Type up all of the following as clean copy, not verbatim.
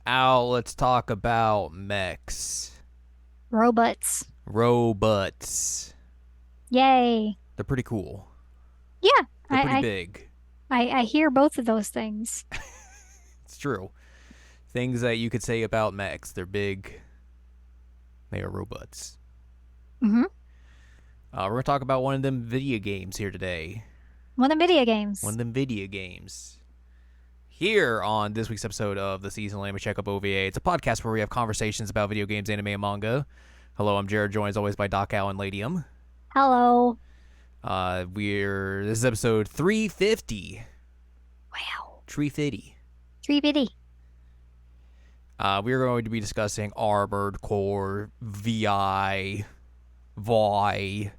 Al, let's talk about mechs. Robots. Robots. Yay. They're pretty cool. Yeah, They're pretty I, big. I hear both of those things. It's true. Things that you could say about mechs. They're big. They are robots. Mm-hmm. We're going to talk about one of them video games here today. One of the video One games. of them video games. Here on this week's episode of the Seasonal Anime Checkup OVA, it's a podcast where we have conversations about video games, anime, and manga. Hello, I'm Jared, joined as always by Doc Al and Ladium. Hello. This is episode 350. Wow. 350. 350. We are going to be discussing Armored Core, VI, Vi.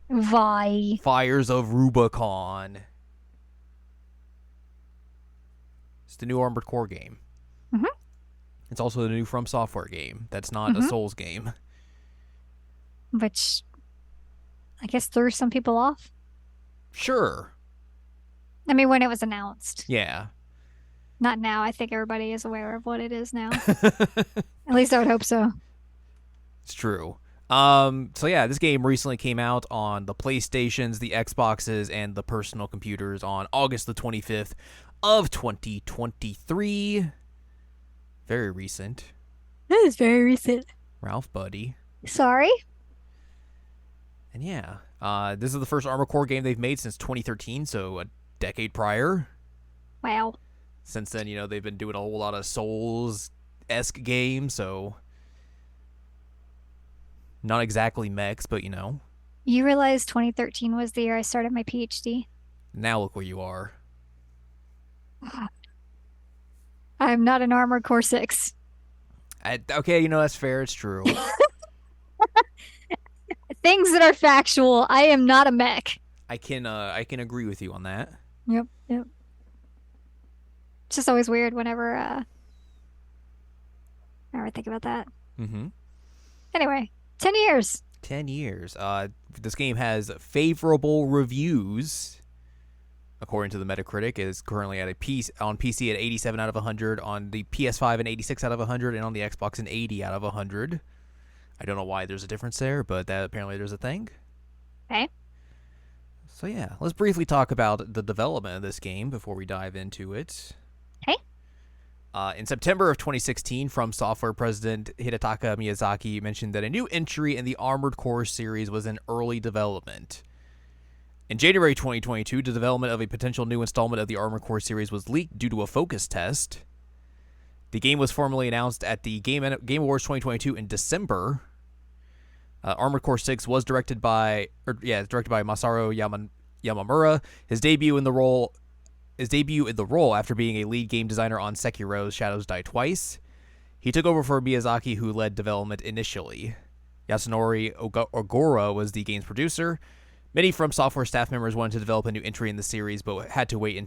Fires of Rubicon. It's the new Armored Core game. Mm-hmm. It's also the new From Software game. That's not a Mm-hmm. Souls game. Which I guess threw some people off. Sure. I mean, when it was announced. Yeah. Not now. I think everybody is aware of what it is now. It's At least I would hope so. true. So yeah, this game recently came out on the PlayStations, the Xboxes, and the personal computers on August the 25th of 2023. Very recent. That is very recent. Ralph Buddy. Sorry. And yeah, this is the first Armored Core game they've made since 2013, so a decade prior. Wow. Since then, they've been doing a whole lot of Souls-esque games, so not exactly mechs, but You realize 2013 was the year I started my PhD? now look where you are. I'm not an Armored Core 6. Okay, that's fair. It's true. Things that are factual. I am not a mech. I can agree with you on that. Yep. Yep. It's just always weird whenever I think about that. Mm-hmm. Anyway, 10 years. 10 years. This game has favorable reviews. According to the Metacritic, it is currently at on PC at 87 out of 100, on the PS5 an 86 out of 100, and on the Xbox an 80 out of 100. I don't know why there's a difference there, but that apparently there's a thing. Okay. So yeah, let's briefly talk about the development of this game before we dive into it. Okay. In September of 2016, From Software president Hidetaka Miyazaki mentioned that a new entry in the Armored Core series was in early development. In January 2022, the development of a potential new installment of the Armored Core series was leaked due to a focus test. The game was formally announced at the Game Awards 2022 in December. Armored Core 6 was directed by Masaru Yamamura. His debut in the role after being a lead game designer on Sekiro's Shadows Die Twice. He took over for Miyazaki, who led development initially. Yasunori Ogura was the game's producer. Many From Software staff members wanted to develop a new entry in the series, but had to wait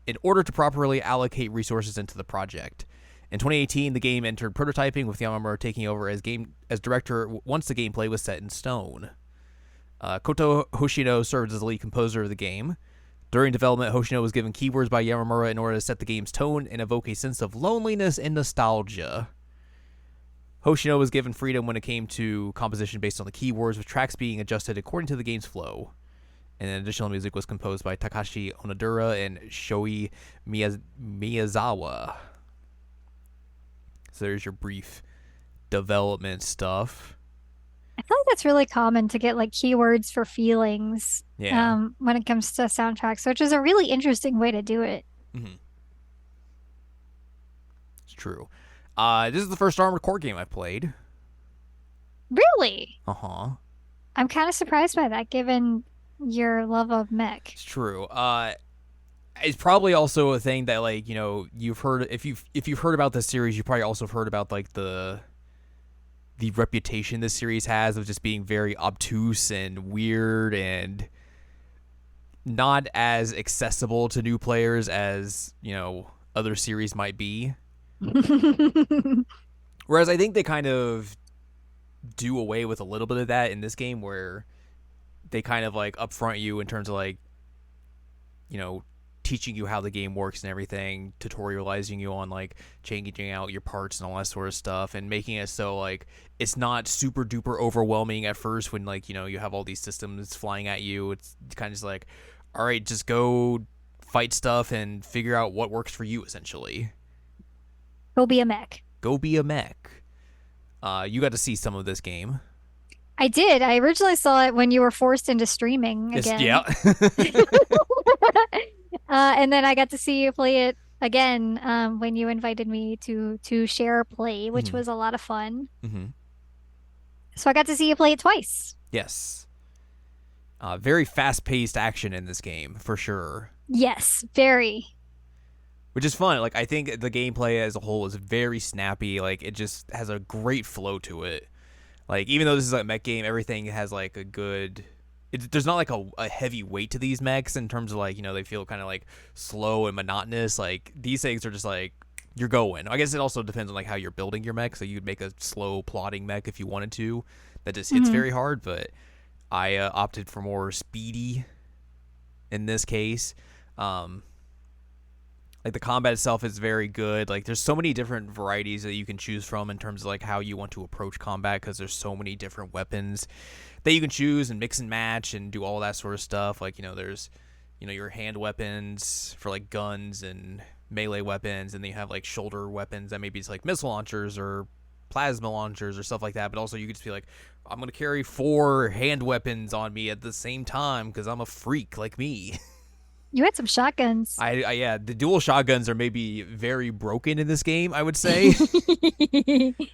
in order to properly allocate resources into the project. In 2018, the game entered prototyping, with Yamamura taking over as director once the gameplay was set in stone. Koto Hoshino served as the lead composer of the game. During development, Hoshino was given keywords by Yamamura in order to set the game's tone and evoke a sense of loneliness and nostalgia. Hoshino was given freedom when it came to composition based on the keywords, with tracks being adjusted according to the game's flow. And additional music was composed by Takashi Onodura and Shoei Miyazawa. So there's your brief development stuff. I feel like that's really common to get like keywords for feelings Yeah. when it comes to soundtracks, which is a really interesting way to do it. Mm-hmm. It's true. This is the first Armored Core game I've played. Really? Uh-huh. I'm kind of surprised by that given your love of mech. It's true. It's probably also a thing that, like, you've heard, if you've heard about this series, you probably also have heard about like the reputation this series has of just being very obtuse and weird and not as accessible to new players as other series might be. Whereas I think they kind of do away with a little bit of that in this game, where they kind of like upfront you in terms of like, teaching you how the game works and everything, tutorializing you on like changing out your parts and all that sort of stuff, and making it so like it's not super duper overwhelming at first when like you have all these systems flying at you. It's kind of just like, all right, just go fight stuff and figure out what works for you essentially. Go be a mech. Go be a mech. You got to see some of this game. I did. I originally saw it when you were forced into streaming again. Yeah. And then I got to see you play it again when you invited me to share play, which Mhm. was a lot of fun. Mhm. So I got to see you play it twice. Yes. Very fast-paced action in this game for sure, Yes, very. which is fun. Like I think the gameplay as a whole is very snappy. Like it just has a great flow to it. Like even though this is like a mech game, everything has like a good. There's not like a heavy weight to these mechs in terms of like they feel kind of like slow and monotonous. Like these things are just like you're going. I guess it also depends on like how you're building your mech. So you'd make a slow plodding mech if you wanted to, that just hits Mhm. very hard. But I opted for more speedy in this case. Like the combat itself is very good. Like there's so many different varieties that you can choose from in terms of like how you want to approach combat, because there's so many different weapons that you can choose and mix and match and do all that sort of stuff. Like there's your hand weapons for like guns and melee weapons, and then you have like shoulder weapons that maybe it's like missile launchers or plasma launchers or stuff like that. But also you could just be like, I'm gonna carry 4 hand weapons on me at the same time because I'm a freak like me. You had some shotguns. I yeah, the dual shotguns are maybe very broken in this game, I would say.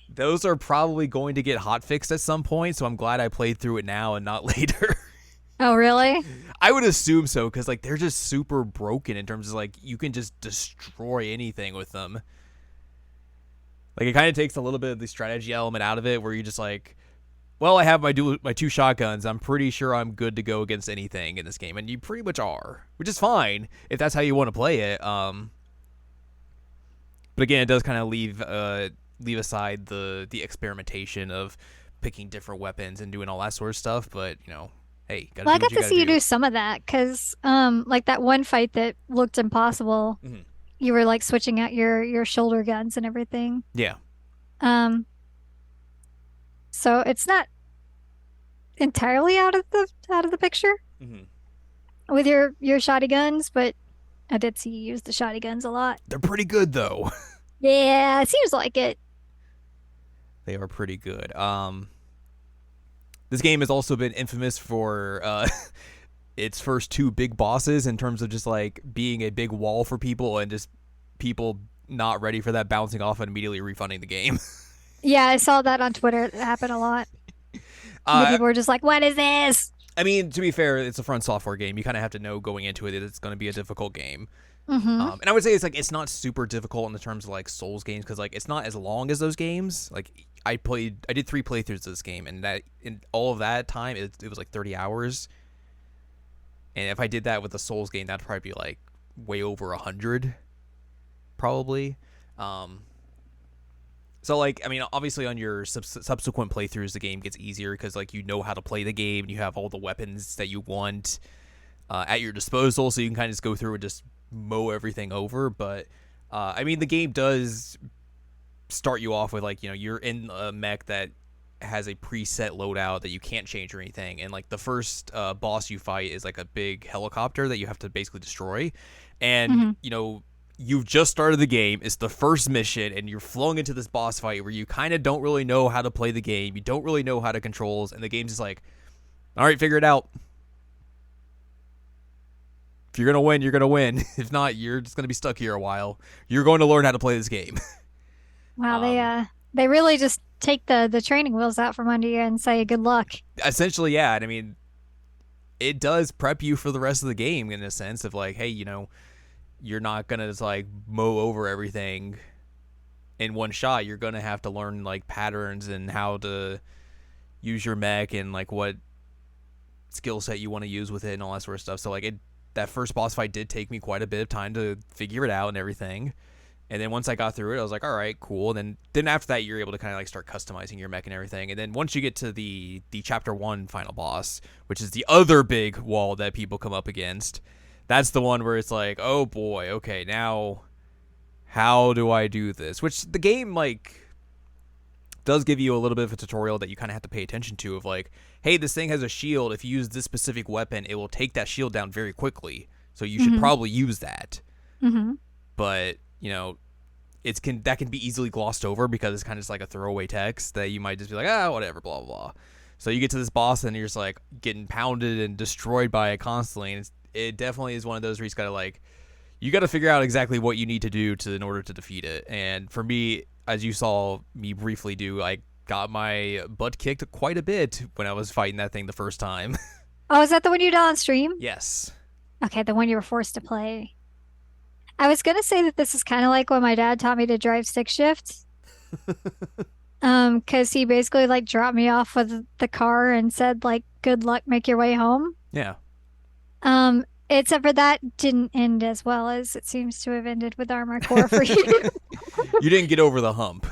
Those are probably going to get hotfixed at some point, so I'm glad I played through it now and not later. Oh, really? I would assume so, because like they're just super broken in terms of like you can just destroy anything with them. Like it kind of takes a little bit of the strategy element out of it, where you just like, well, I have my 2 shotguns. I'm pretty sure I'm good to go against anything in this game, and you pretty much are, which is fine if that's how you want to play it. But again, it does kind of leave aside the experimentation of picking different weapons and doing all that sort of stuff. But hey, gotta Well, I do what got you to gotta see you do. do some of that because, like that one fight that looked impossible, Mhm. you were like switching out your shoulder guns and everything. Yeah. Um, so it's not entirely out of the picture Mhm. with your shotty guns, but I did see you use the shotty guns a lot. They're pretty good though. Yeah, it seems like it. They are pretty good. This game has also been infamous for its first 2 big bosses in terms of just like being a big wall for people and just people not ready for that bouncing off and immediately refunding the game. Yeah, I saw that on Twitter. It happened a lot. The uh, people were just like, "What is this?" I mean, to be fair, it's a Front Software game. You kind of have to know going into it that it's going to be a difficult game. Mm-hmm. And I would say it's not super difficult in the terms of like Souls games, because like it's not as long as those games. Like I did 3 playthroughs of this game, and that in all of that time it was like 30 hours. And if I did that with a Souls game, that'd probably be like way over 100, probably. So like I mean, obviously on your subsequent playthroughs, the game gets easier because like you know how to play the game, and you have all the weapons that you want at your disposal, so you can kind of just go through and just mow everything over. But I mean, the game does start you off with like you're in a mech that has a preset loadout that you can't change or anything, and like the first boss you fight is like a big helicopter that you have to basically destroy, and Mm-hmm. you've just started the game. It's the first mission, and you're flowing into this boss fight where you kind of don't really know how to play the game. You don't really know how to controls, and the game's just like, all right, figure it out. If you're gonna win, you're gonna win. If not, you're just gonna be stuck here a while. You're going to learn how to play this game. Wow, um, they really just take the training wheels out from under you and say good luck. Essentially, yeah. And I mean, it does prep you for the rest of the game in a sense of like, hey, you're not gonna just like mow over everything in one shot. You're gonna have to learn like patterns and how to use your mech and like what skill set you want to use with it and all that sort of stuff. So like that first boss fight did take me quite a bit of time to figure it out and everything. And then once I got through it, I was like, all right, cool. And then after that, you're able to kind of like start customizing your mech and everything. And then once you get to the chapter 1 final boss, which is the other big wall that people come up against, That's the one where it's like, oh boy, okay, now how do I do this? Which the game like does give you a little bit of a tutorial that you kind of have to pay attention to of like, hey, this thing has a shield. If you use this specific weapon, it will take that shield down very quickly. So you should Mm-hmm. probably use that. Mm-hmm. But, that can be easily glossed over because it's kind of just like a throwaway text that you might just be like, whatever, blah, blah, blah. So you get to this boss and you're just like getting pounded and destroyed by it constantly. And it definitely is one of those where you got to figure out exactly what you need to do in order to defeat it. And for me, as you saw me briefly do, I got my butt kicked quite a bit when I was fighting that thing the first time. Oh, is that the one you did on stream? Yes. Okay, the one you were forced to play. I was gonna say that this is kind of like when my dad taught me to drive stick shift. Because he basically like dropped me off with the car and said like, "Good luck, make your way home." Yeah. Except for that didn't end as well as it seems to have ended with Armored Core for you. You didn't get over the hump.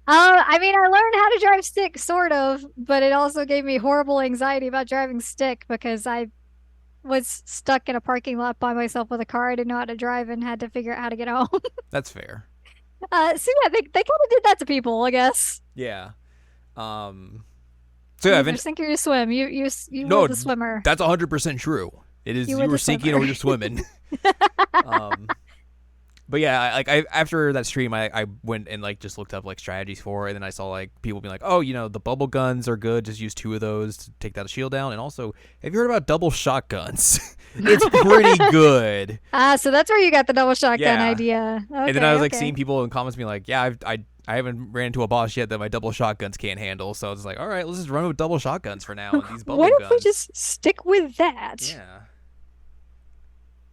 I mean, I learned how to drive stick, sort of, but it also gave me horrible anxiety about driving stick because I was stuck in a parking lot by myself with a car I didn't know how to drive and had to figure out how to get home. That's fair. So yeah, they kind of did that to people, I guess. Yeah. Um. So You yeah, either sink or you swim. You no, were the swimmer. that's 100% true. It is You you were were the sinking swimmer. or you're swimming. um. But yeah, I after that stream, I went and like just looked up like strategies for it, and then I saw like people being like, oh, the bubble guns are good. Just use 2 of those to take that shield down. And also, have you heard about double shotguns? It's pretty good. So that's where you got the double shotgun Yeah. idea. And then I Okay, was like okay. seeing people in comments being like, yeah, I haven't ran into a boss yet that my double shotguns can't handle. So I was like, all right, let's just run with double shotguns for now and these What bubble if we guns. just stick with that? Yeah.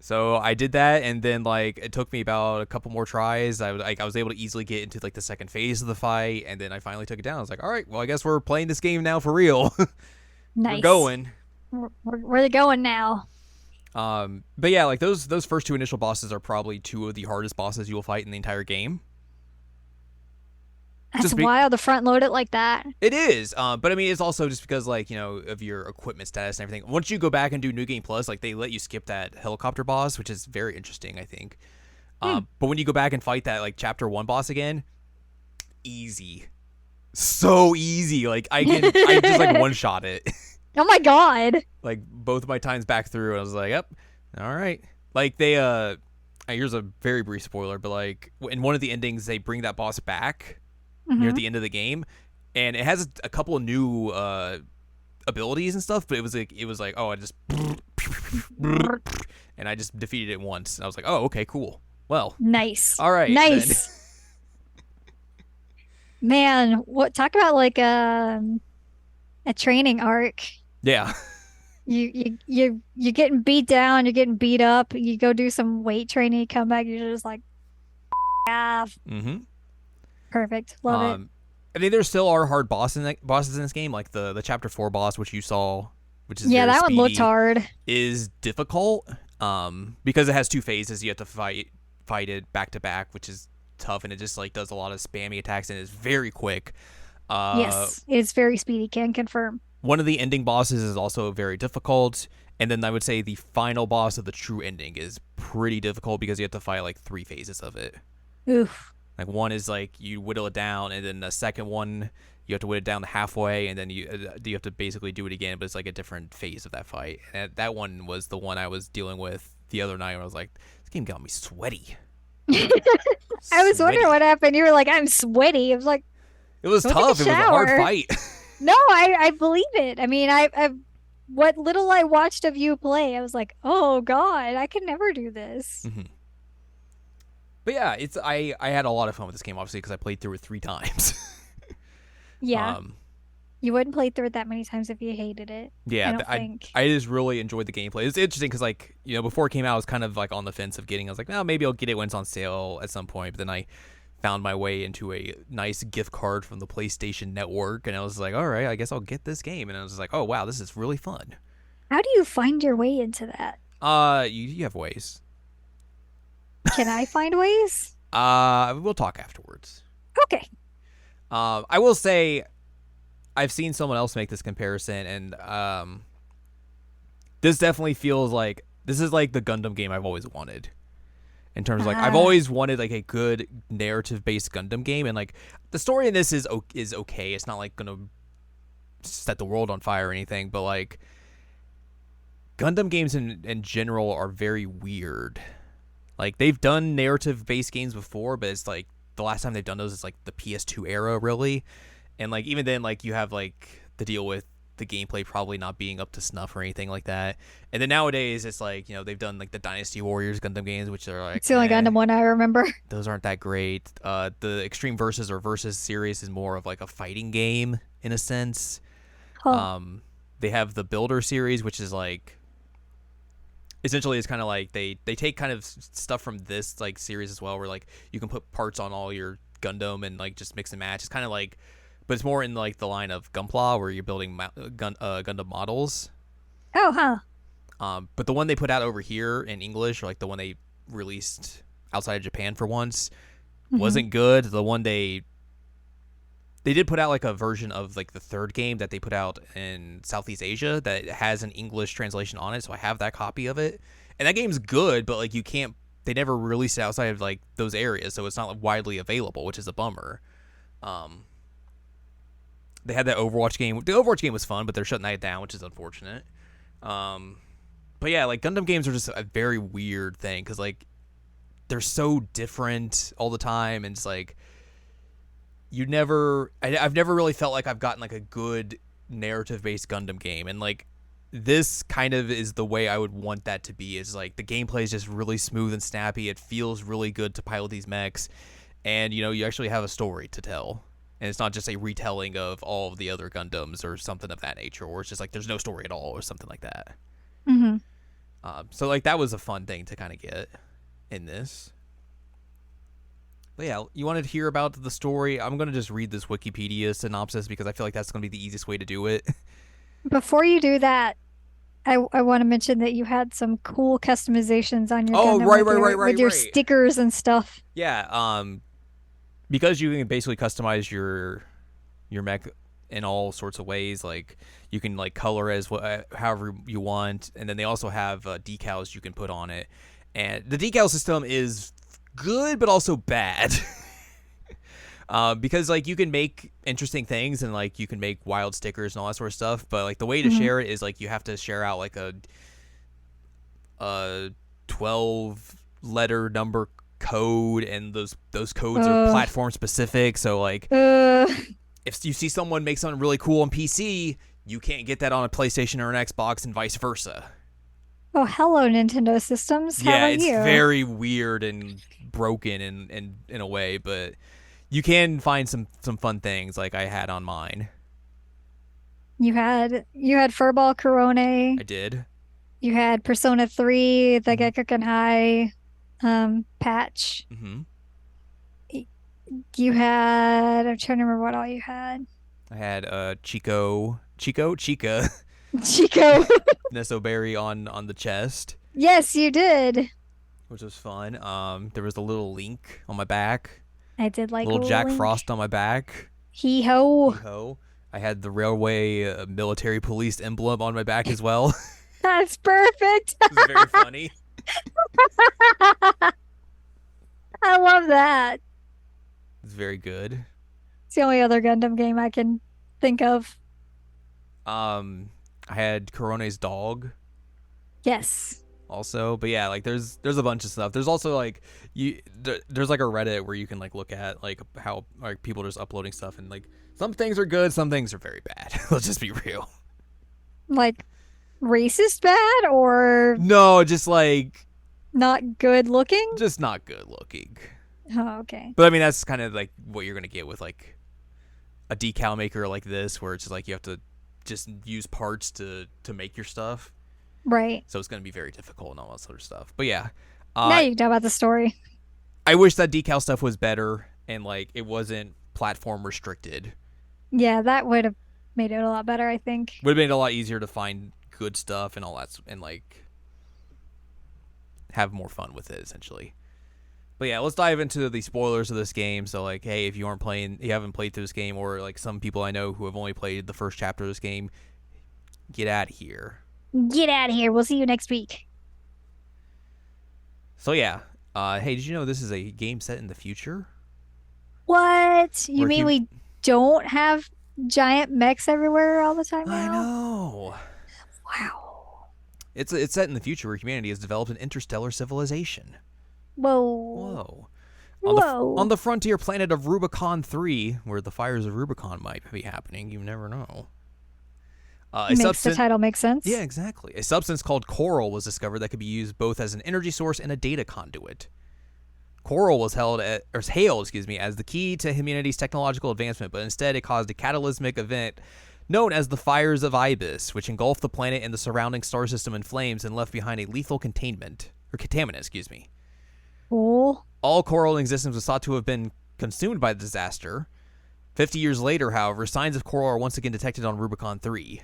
So I did that, and then like it took me about a couple more tries. I was able to easily get into like the second phase of the fight, and then I finally took it down. I was like, all right, well I guess we're playing this game now for real. We're Nice. going. Where are they going now? But yeah, like those first 2 initial bosses are probably 2 of the hardest bosses you will fight in the entire game. That's Just be wild to front load it like that. It is, but I mean, it's also just because like of your equipment status and everything. Once you go back and do New Game Plus, like they let you skip that helicopter boss, which is very interesting, I think. Hmm. But when you go back and fight that like Chapter 1 boss again, easy, so easy. Like I just like one shot it. Oh my God. Like both of my times back through, I was like, yep, all right. Like here's a very brief spoiler, but like in one of the endings, they bring that boss back near Hmm. the end of the game, and it has a couple of new abilities and stuff. But it was like oh, I just and I just defeated it once. I was like, oh, okay, cool. Well, Nice. all right then. Nice. Man, what talk about like a training arc. Yeah. You're getting beat down, you're getting beat up, you go do some weight training, you come back, you're just like, ah, Mm-hmm. perfect. Love it. I mean, there still are hard bosses in this game, like the Chapter 4 boss, which you saw, which is Yeah, very that one looked speedy, hard. is difficult. Because it has 2 phases. You have to fight it back to back, which is tough, and it just like does a lot of spammy attacks and is very quick. Uh, Yes, it's very speedy, can confirm. One of the ending bosses is also very difficult, and then I would say the final boss of the true ending is pretty difficult because you have to fight like 3 phases of it. Oof. Like one is like you whittle it down, and then the second one you have to whittle it down halfway, and then you have to basically do it again, but it's like a different phase of that fight. And that one was the one I was dealing with the other night, and I was like, this game got me sweaty. I was wondering Sweaty. what happened. You were like, I'm sweaty. I was like, It was go take a tough. It was a hard shower. fight. No, I believe it. I mean, I what little I watched of you play, I was like, oh God, I could never do this. Mhm. But yeah, I had a lot of fun with this game, obviously, because I played through it 3 times. Yeah, um, you wouldn't play through it that many times if you hated it. I yeah, don't think. I just really enjoyed the gameplay. It's interesting because like before it came out, I was kind of like on the fence of getting. I was like, well, maybe I'll get it when it's on sale at some point. But then I found my way into a nice gift card from the PlayStation Network, and I was like, all right, I guess I'll get this game. And I was like, oh wow, this is really fun. How do you find your way into that? You have ways. Can I find ways? We'll talk afterwards. Okay. I will say I've seen someone else make this comparison, and this definitely feels like This is like the Gundam game I've always wanted. In terms of like, I've Ah, always wanted like a good narrative based Gundam game, and like the story in this is okay. It's not like gonna set the world on fire or anything, but like Gundam games in general are very weird. Like they've done narrative based games before, but it's like the last time they've done those is like the PS2 era, really. And like even then, like you have like the deal with the gameplay probably not being up to snuff or anything like that. And then nowadays, it's like they've done like the Dynasty Warriors Gundam games, which are like it's the only Gundam one I remember. those aren't that great. The Extreme Versus or Versus series is more of like a fighting game in a sense. Huh. They have the Builder series, which is like essentially it's kind of like they take kind of stuff from this like series as well, where like you can put parts on all your Gundam and like just mix and match. It's kind of like, but it's more in like the line of Gunpla where you're building Gundam models. Oh, huh. But the one they put out over here in English, or like the one they released outside of Japan for once, Hmm. wasn't good. The one they did put out like a version of like the third game that they put out in Southeast Asia that has an English translation on it, so I have that copy of it. And that game's good, but like you can't they never released it outside of like those areas, so it's not like, widely available, which is a bummer. Um they had that Overwatch game. The Overwatch game was fun, but they're shutting that down, which is unfortunate. Um but yeah, like Gundam games are just a very weird thing cuz like they're so different all the time, and it's like I've never really felt like I've gotten like a good narrative based Gundam game, and like this kind of is the way I would want that to be. Is like the gameplay is just really smooth and snappy. It feels really good to pilot these mechs, and you actually have a story to tell, and it's not just a retelling of all of the other Gundams or something of that nature, or it's just like there's no story at all or something like that. Hmm. So like that was a fun thing to kind of get in this. But yeah, you wanted to hear about the story. I'm going to just read this Wikipedia synopsis because I feel like that's going to be the easiest way to do it. Before you do that, I want to mention that you had some cool customizations on your Oh, Gundam right, with right, right, with right, your right. stickers and stuff. Yeah, because you can basically customize your mech in all sorts of ways. Like you can like color as however you want, and then they also have decals you can put on it. And the decal system is good, but also bad. Because like you can make interesting things and like you can make wild stickers and all that sort of stuff, but like the way to Hmm. share it is like you have to share out like a 12 letter number code, and those codes are Uh, platform specific. So like uh, if you see someone make something really cool on PC, you can't get that on a PlayStation or an Xbox, and vice versa. oh, hello, Nintendo systems. How Yeah, about it's you? very weird and broken in a way, but you can find some fun things like I had on mine. You had Furball Corone. I did. You had Persona 3, the Mm-hmm. Gekkoken High patch. Mm-hmm. Y- You had, I'm trying to remember what all you had. I had Chica Chico. Nesoberry on the chest, Yes, you did. which was fun. There was a little Link on my back, I did like little little Jack Link. Frost on my back. Hee Hee ho. ho. I had the railway military police emblem on my back as well. That's perfect. It was very funny. I love that. It's very good. It's the only other Gundam game I can think of. I had Corone's dog Yes. also, but yeah, like there's a bunch of stuff. There's also like there's like a Reddit where you can like look at like how like people are just uploading stuff, and like some things are good, some things are very bad. Let's just be real. Like racist bad or No, just like not good looking? just not good looking. Oh, okay. But I mean that's kind of like what you're gonna get with like a decal maker like this, where it's just like you have to just use parts to make your stuff. Right. So it's gonna be very difficult and all that sort of stuff. But yeah, Now uh, you can talk about the story. I wish that decal stuff was better and like it wasn't platform restricted. Yeah, that would have made it a lot better, I think. Would have been a lot easier to find good stuff and all that, and like have more fun with it essentially. But yeah, let's dive into the spoilers of this game. So like, hey, if you haven't played through this game, or like some people I know who have only played the first chapter of this game, get out of here. Get out of here. We'll see you next week. So yeah, hey, did you know this is a game set in the future? What? You Where mean hum- we don't have giant mechs everywhere all the time I now? know. Wow. It's set in the future where humanity has developed an interstellar civilization. Whoa. Whoa. On Whoa. the frontier planet of Rubicon 3, where the fires of Rubicon might be happening, you never know. A Makes the substance title make Yeah, sense. exactly. A substance called coral was discovered that could be used both as an energy source and a data conduit. Coral was hailed, as the key to humanity's technological advancement, but instead it caused a cataclysmic event known as the Fires of Ibis, which engulfed the planet and the surrounding star system in flames and left behind a lethal contaminant. Cool. All coral in existence was thought to have been consumed by the disaster. 50 years later, however, signs of coral are once again detected on Rubicon 3.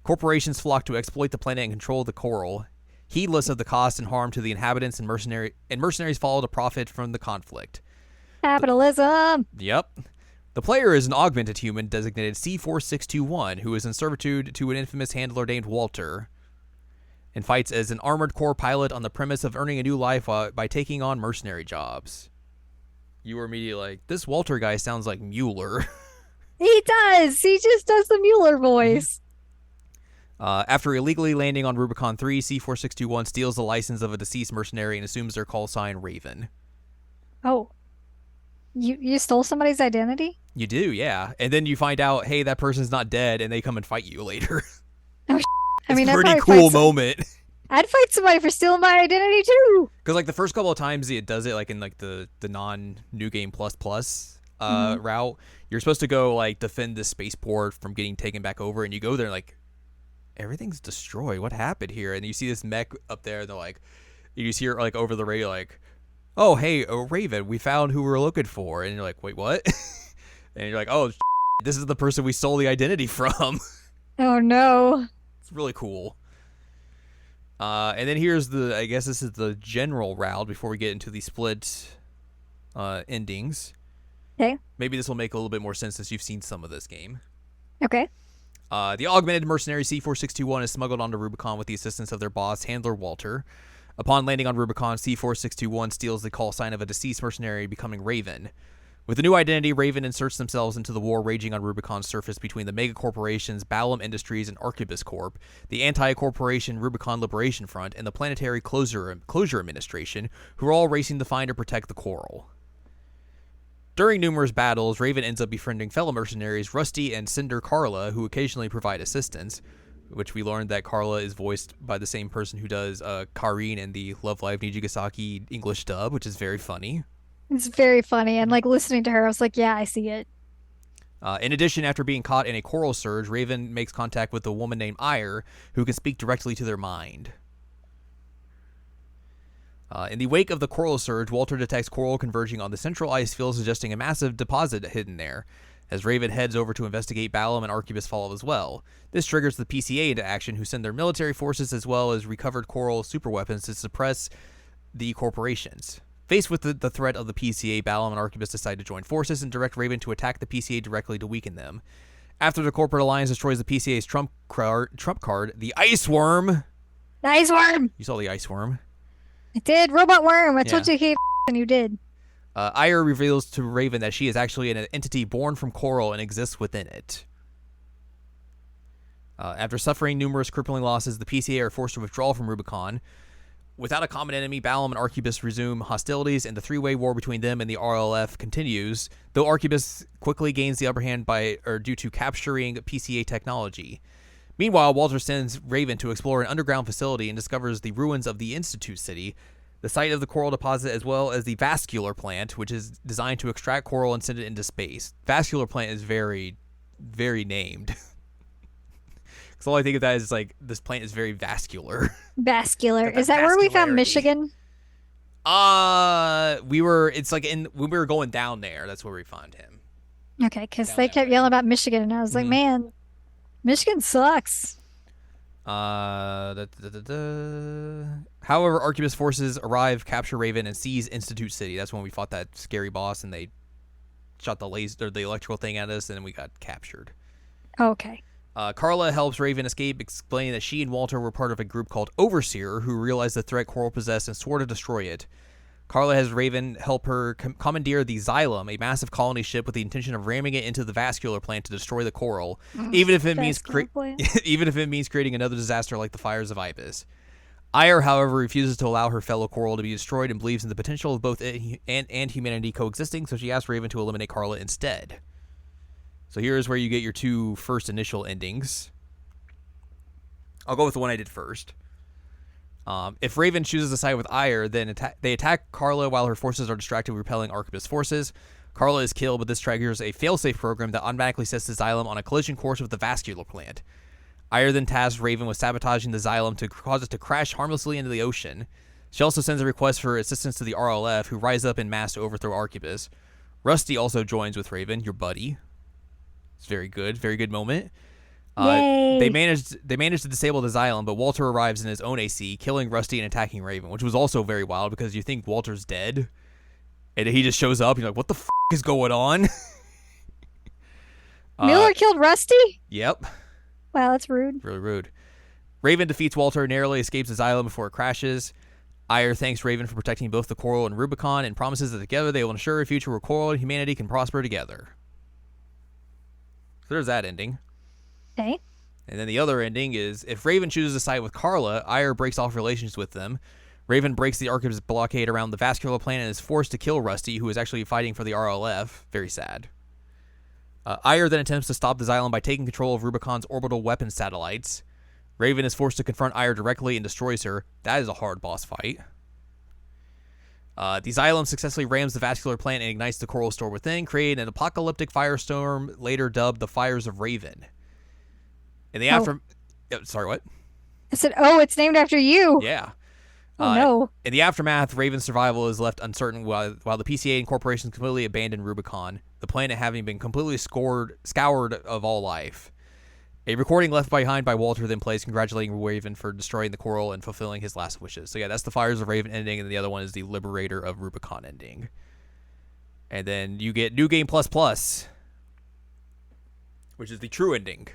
Corporations flock to exploit the planet and control the coral, heedless of the cost and harm to the inhabitants, and mercenaries follow to profit from the conflict. Capitalism. Yep. The player is an augmented human designated C4621 who is in servitude to an infamous handler named Walter and fights as an armored core pilot on the premise of earning a new life by taking on mercenary jobs. You were immediately like, this Walter guy sounds like Mueller. He does. He just does the Mueller voice. After illegally landing on Rubicon 3, C4621 steals the license of a deceased mercenary and assumes their call sign Raven. Oh, you stole somebody's identity? You do, yeah. And then you find out, hey, that person's not dead, and they come and fight you later. Oh, I It's mean, a I'd pretty probably cool fight moment. I'd fight somebody for stealing my identity too. Because like the first couple of times it does it like in like the non new game plus plus Mhm. route, you're supposed to go like defend the spaceport from getting taken back over, and you go there like everything's destroyed. What happened here? And you see this mech up there, and they're like, you just hear like over the radio like, oh hey, Raven, we found who we're looking for, and you're like, wait, what? And you're like, oh, this is the person we stole the identity from. Oh no. It's really cool. And then here's I guess this is the general route before we get into the split endings. Okay. Maybe this will make a little bit more sense since you've seen some of this game. Okay. The augmented mercenary C4621 is smuggled onto Rubicon with the assistance of their boss, handler Walter. Upon landing on Rubicon, C4621 steals the call sign of a deceased mercenary, becoming Raven. With a new identity, Raven inserts themselves into the war raging on Rubicon's surface between the mega corporations Balam Industries and Arquebus Corp, the anti-corporation Rubicon Liberation Front, and the Planetary Closure Administration, who are all racing to find or protect the coral. During numerous battles, Raven ends up befriending fellow mercenaries Rusty and Cinder Carla, who occasionally provide assistance, which we learned that Carla is voiced by the same person who does Kareen in the Love Live Nijigasaki English dub, which is very funny. It's very funny. And like listening to her, I was like, yeah, I see it. In addition, after being caught in a coral surge, Raven makes contact with a woman named Ire, who can speak directly to their mind. In the wake of the coral surge, Walter detects coral converging on the central ice field, suggesting a massive deposit hidden there. As Raven heads over to investigate, Balam and Arquebus follow as well. This triggers the PCA into action, who send their military forces as well as recovered coral superweapons to suppress the corporations. Faced with the threat of the PCA, Balam and Arquebus decide to join forces and direct Raven to attack the PCA directly to weaken them. After the corporate alliance destroys the PCA's trump card, the Ice Worm. Nice worm. You saw the Ice Worm. I did. Robot worm. I told Yeah. you he and you did. Ire reveals to Raven that she is actually an entity born from coral and exists within it. After suffering numerous crippling losses, the PCA are forced to withdraw from Rubicon. Without a common enemy, Balam and Arquebus resume hostilities, and the three-way war between them and the RLF continues, though Arquebus quickly gains the upper hand due to capturing PCA technology. Meanwhile, Walter sends Raven to explore an underground facility and discovers the ruins of the Institute City, the site of the coral deposit, as well as the vascular plant, which is designed to extract coral and send it into space. Vascular plant is very, very named. Because all I think of that is like, this plant is very vascular. Vascular. Got that Is that where we found vascularity. Michigan? It's like when we were going down there, that's where we found him. Okay, because Down they that kept way. yelling about Michigan, and I was like, Mhm. man, Michigan sucks. However, Arquebus forces arrive, capture Raven, and seize Institute City. That's when we fought that scary boss, and they shot the electrical thing at us, and then we got captured. Okay. Carla helps Raven escape, explaining that she and Walter were part of a group called Overseer, who realized the threat Coral possessed and swore to destroy it. Carla has Raven help her commandeer the Xylem, a massive colony ship, with the intention of ramming it into the vascular plant to destroy the Coral, even if it means even if it means creating another disaster like the fires of Ibis. Ire, however, refuses to allow her fellow Coral to be destroyed and believes in the potential of both it and humanity coexisting, so she asks Raven to eliminate Carla instead. So here's where you get your two first initial endings. I'll go with the one I did first. If Raven chooses to side with Ire, then they attack Carla while her forces are distracted repelling Arquebus forces. Carla is killed, but this triggers a failsafe program that automatically sets the Xylem on a collision course with the vascular plant. Ire then tasks Raven with sabotaging the Xylem to cause it to crash harmlessly into the ocean. She also sends a request for assistance to the RLF, who rise up en masse to overthrow Arquebus. Rusty also joins with Raven, your buddy. It's very good moment. They managed to disable the Xylem, but Walter arrives in his own AC, killing Rusty and attacking Raven, which was also very wild because you think Walter's dead, and he just shows up. You're like, what the f*** is going on? Miller killed Rusty? Yep. Wow, that's rude. Really rude. Raven defeats Walter, narrowly escapes the Xylem before it crashes. Ire thanks Raven for protecting both the Coral and Rubicon and promises that together they will ensure a future where Coral and humanity can prosper together. So there's that ending. Okay. And then the other ending is, if Raven chooses to side with Carla, Ire breaks off relations with them. Raven breaks the Arquebus blockade around the vascular plant and is forced to kill Rusty, who is actually fighting for the RLF. Very sad. Ire then attempts to stop the Xylem by taking control of Rubicon's orbital weapon satellites. Raven is forced to confront Ire directly and destroys her. That is a hard boss fight. The Xylem successfully rams the vascular plant and ignites the Coral store within, creating an apocalyptic firestorm later dubbed the Fires of Raven. In the sorry, what? I said, it's named after you. Yeah. No. In the aftermath, Raven's survival is left uncertain while the PCA and corporations completely abandon Rubicon, the planet having been completely scoured of all life. A recording left behind by Walter then plays congratulating Raven for destroying the Coral and fulfilling his last wishes. So yeah, that's the Fires of Raven ending, and the other one is the Liberator of Rubicon ending. And then you get New Game Plus Plus, which is the true ending.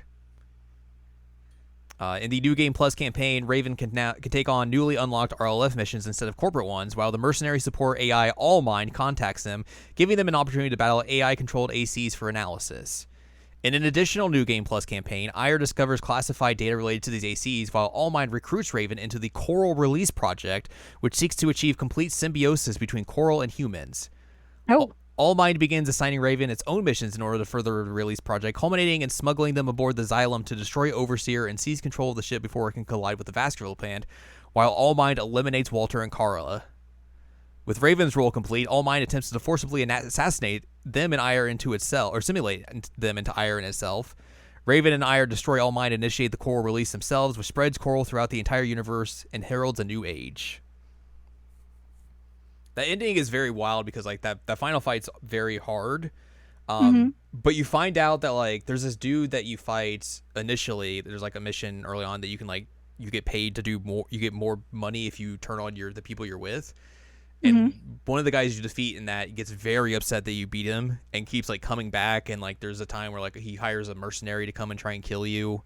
In the New Game Plus campaign, Raven can take on newly unlocked RLF missions instead of corporate ones, while the mercenary support AI Allmind contacts them, giving them an opportunity to battle AI-controlled ACs for analysis. In an additional New Game Plus campaign, Ire discovers classified data related to these ACs, while Allmind recruits Raven into the Coral Release Project, which seeks to achieve complete symbiosis between Coral and humans. Allmind begins assigning Raven its own missions in order to further the release project, culminating in smuggling them aboard the Xylem to destroy Overseer and seize control of the ship before it can collide with the vascular plant, while Allmind eliminates Walter and Carla. With Raven's role complete, Allmind attempts to forcibly assassinate them and Ire into itself, or simulate them into Ire in itself. Raven and Ire destroy Allmind and initiate the Coral release themselves, which spreads Coral throughout the entire universe and heralds a new age. That ending is very wild because like that final fight's very hard. But you find out that like there's this dude that you fight initially. There's like a mission early on that you can like you get paid to do more. You get more money if you turn on the people you're with. And one of the guys you defeat in that gets very upset that you beat him and keeps like coming back. And like there's a time where like he hires a mercenary to come and try and kill you.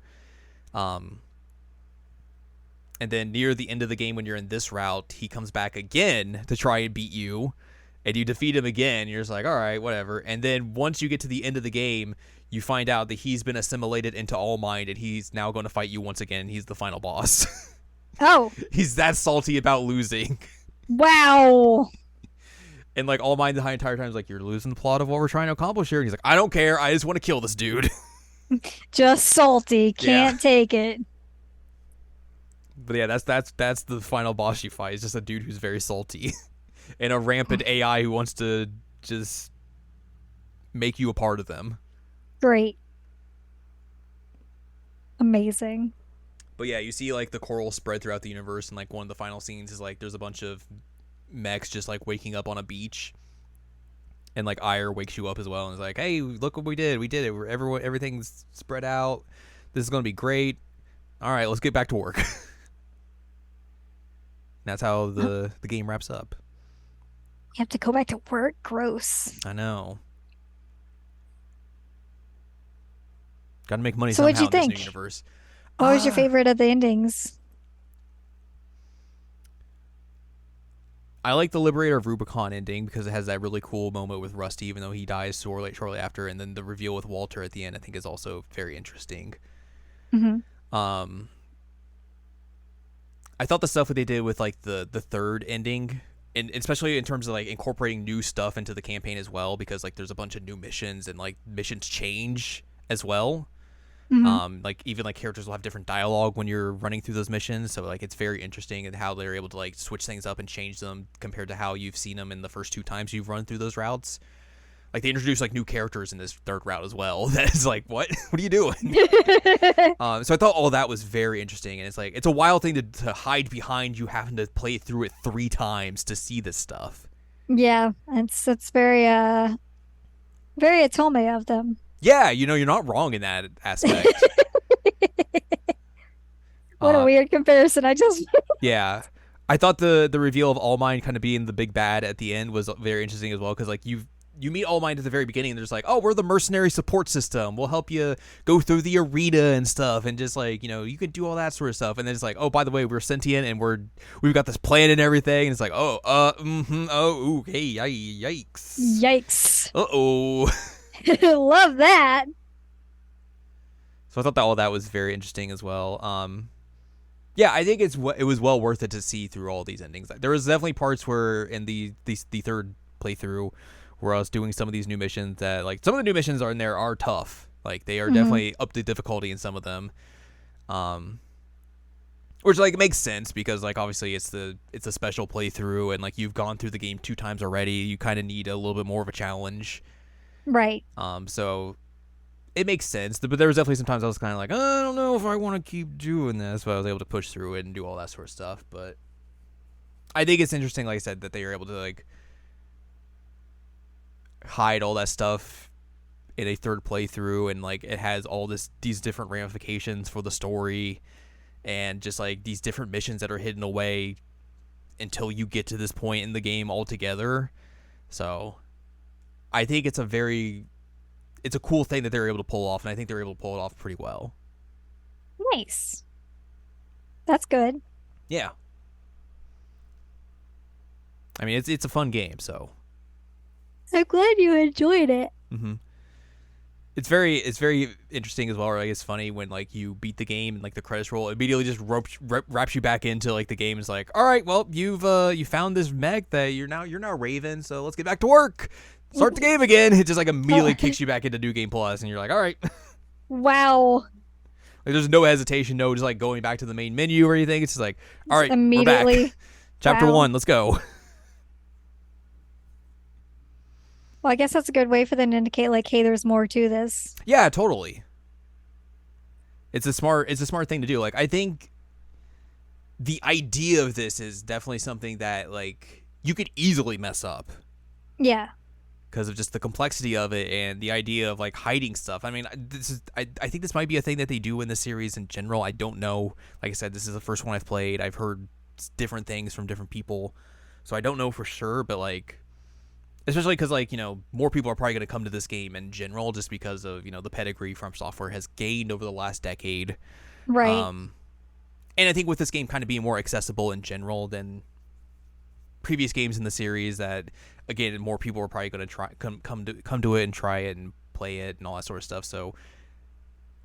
And then near the end of the game, when you're in this route, he comes back again to try and beat you. And you defeat him again. You're just like, all right, whatever. And then once you get to the end of the game, you find out that he's been assimilated into Allmind, and he's now going to fight you once again. He's the final boss. Oh. He's that salty about losing. Wow. And like Allmind the entire time is like, you're losing the plot of what we're trying to accomplish here. And he's like, I don't care. I just want to kill this dude. Just salty. Can't take it. But yeah, that's the final boss you fight. It's just a dude who's very salty. And a rampant AI who wants to just make you a part of them. Great. Amazing. But yeah, you see like the Coral spread throughout the universe, and like one of the final scenes is like there's a bunch of mechs just like waking up on a beach. And like Ire wakes you up as well and is like, hey, look what we did. We did it. Everything's spread out. This is going to be great. All right, let's get back to work. That's how the game wraps up. You have to go back to work? Gross. I know. Got to make money So what'd somehow you in this new think? universe. What was your Uh, favorite of the endings? I like the Liberator of Rubicon ending because it has that really cool moment with Rusty, even though he dies shortly after, and then the reveal with Walter at the end, I think, is also very interesting. Hmm. Um, I thought the stuff that they did with like the third ending, and especially in terms of like incorporating new stuff into the campaign as well, because like there's a bunch of new missions and like missions change as well. Hmm. Like even like characters will have different dialogue when you're running through those missions, so like it's very interesting and how they're able to like switch things up and change them compared to how you've seen them in the first two times you've run through those routes. Like they introduce like new characters in this third route as well. That is like, what? What are you doing? So I thought all that was very interesting, and it's like it's a wild thing to hide behind you having to play through it 3 times to see this stuff. Yeah, it's very Atome of them. Yeah, you're not wrong in that aspect. What a Uh, weird comparison. I just yeah, I thought the reveal of All Might kind of being the big bad at the end was very interesting as well because like you meet All Might at the very beginning and there's like, oh, we're the mercenary support system, we'll help you go through the arena and stuff, and just like you can do all that sort of stuff, and then it's like, oh, by the way, we're sentient and we've got this plan and everything, and it's like, oh, oh, okay, yikes, yikes. uh-oh. Love that. So I thought that all that was very interesting as well. Yeah, I think it was well worth it to see through all these endings. There was definitely parts where in the third playthrough where I was doing some of these new missions that like some of the new missions are in there are tough. Like they are Hmm. definitely up to difficulty in some of them. Um, which like makes sense because like obviously it's a special playthrough and like you've gone through the game 2 times already. You kind of need a little bit more of a challenge. Right. So it makes sense, but there was definitely some times I was kind of like, I don't know if I want to keep doing this, but I was able to push through it and do all that sort of stuff. But I think it's interesting, like I said, that they were able to like hide all that stuff in a third playthrough, and like it has all these different ramifications for the story, and just like these different missions that are hidden away until you get to this point in the game altogether. So I think it's a cool thing that they're able to pull off, and I think they're able to pull it off pretty well. Nice. That's good. Yeah, I mean it's a fun game, so I'm glad you enjoyed it. mm-hmm. It's very interesting as well. Like it's funny when like you beat the game and like the credits roll immediately just wraps you back into like the game. Is like, all right, well you found this mech that you're now Raven, so let's get back to work. Start the game again. It just like immediately kicks you back into New Game Plus, and you're like, all right. Wow. Like there's no hesitation, no just like going back to the main menu or anything. It's just like, all right, we're back. Immediately. Chapter Wow. 1, let's go. Well, I guess that's a good way for them to indicate like, hey, there's more to this. Yeah, totally. It's a smart thing to do. Like I think the idea of this is definitely something that like you could easily mess up Yeah. because of just the complexity of it and the idea of like hiding stuff. I mean, I think this might be a thing that they do in the series in general. I don't know. Like I said, this is the first one I've played. I've heard different things from different people, so I don't know for sure. But like, especially because like more people are probably going to come to this game in general just because of the pedigree From Software has gained over the last decade. Right. Um, and I think with this game kind of being more accessible in general than previous games in the series, that again more people are probably going to try come to it and try it and play it and all that sort of stuff. So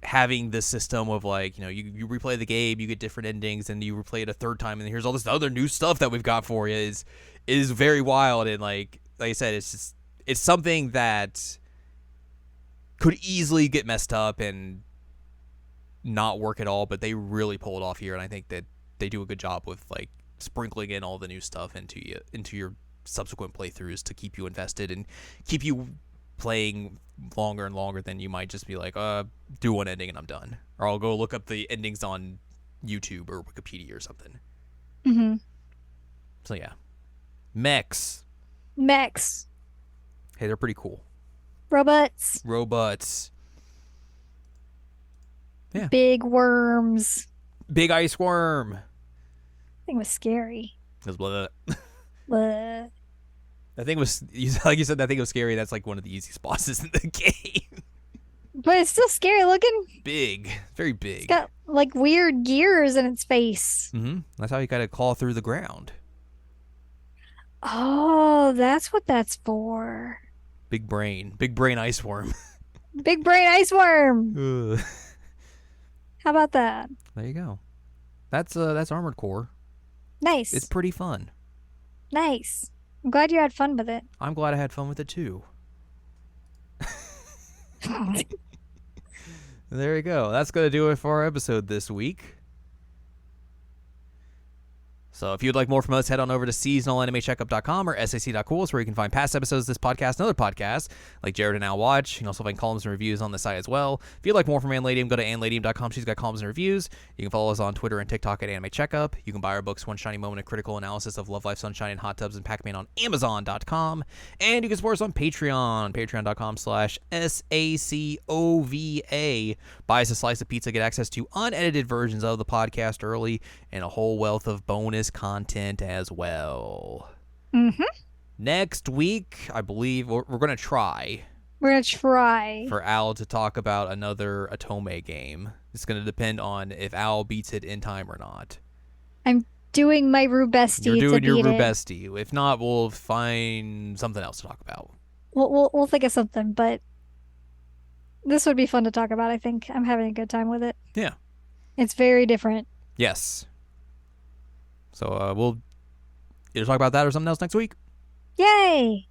having this system of like you replay the game, you get different endings, and you replay it a third time, and here's all this other new stuff that we've got for you is very wild. And like I said, it's something that could easily get messed up and not work at all, but they really pull it off here, and I think that they do a good job with like sprinkling in all the new stuff into your subsequent playthroughs to keep you invested and keep you playing longer and longer than you might just be like, do one ending and I'm done, or I'll go look up the endings on YouTube or Wikipedia or something. Mm-hmm. So yeah, mechs. Mechs. Hey, they're pretty cool. Robots. Robots. Yeah. Big worms. Big ice worm. Thing was scary. That's blah. Bleh. That thing was like you said. That thing was scary. That's like one of the easiest bosses in the game. But it's still scary looking. Big, very It's big. got like weird gears in its face. That's how you got to claw through the ground. Oh, that's what that's for. Big brain ice worm. Big brain ice worm. Ugh. How about that? There you go. That's Armored Core. It's Nice. pretty fun. Nice. I'm glad you had fun with it. I'm glad I had fun with it too. There you go. That's gonna do it for our episode this week. So if you'd like more from us, head on over to seasonalanimecheckup.com or sac.cool, where you can find past episodes of this podcast and other podcasts, like Jared and Al Watch. You can also find columns and reviews on the site as well. If you'd like more from Ann Ladium, go to annladium.com. She's got columns and reviews. You can follow us on Twitter and TikTok at Anime Checkup. You can buy our books, One Shiny Moment, A Critical Analysis of Love, Life, Sunshine, and Hot Tubs and Pac-Man on Amazon.com. And you can support us on Patreon, patreon.com/SACOVA. Buy us a slice of pizza, get access to unedited versions of the podcast early, and a whole wealth of bonus content as well. Next week, I believe we're going to try. We're going to try. For Al to talk about another Otome game. It's going to depend on if Al beats it in time or not. I'm doing my Rubesty. You're doing your beat Rubesty. If not, we'll find something else to talk about. We'll think of something, but this would be fun to talk about. I think I'm having a good time with it. Yeah. It's very different. Yes. So we'll either talk about that or something else next week. Yay!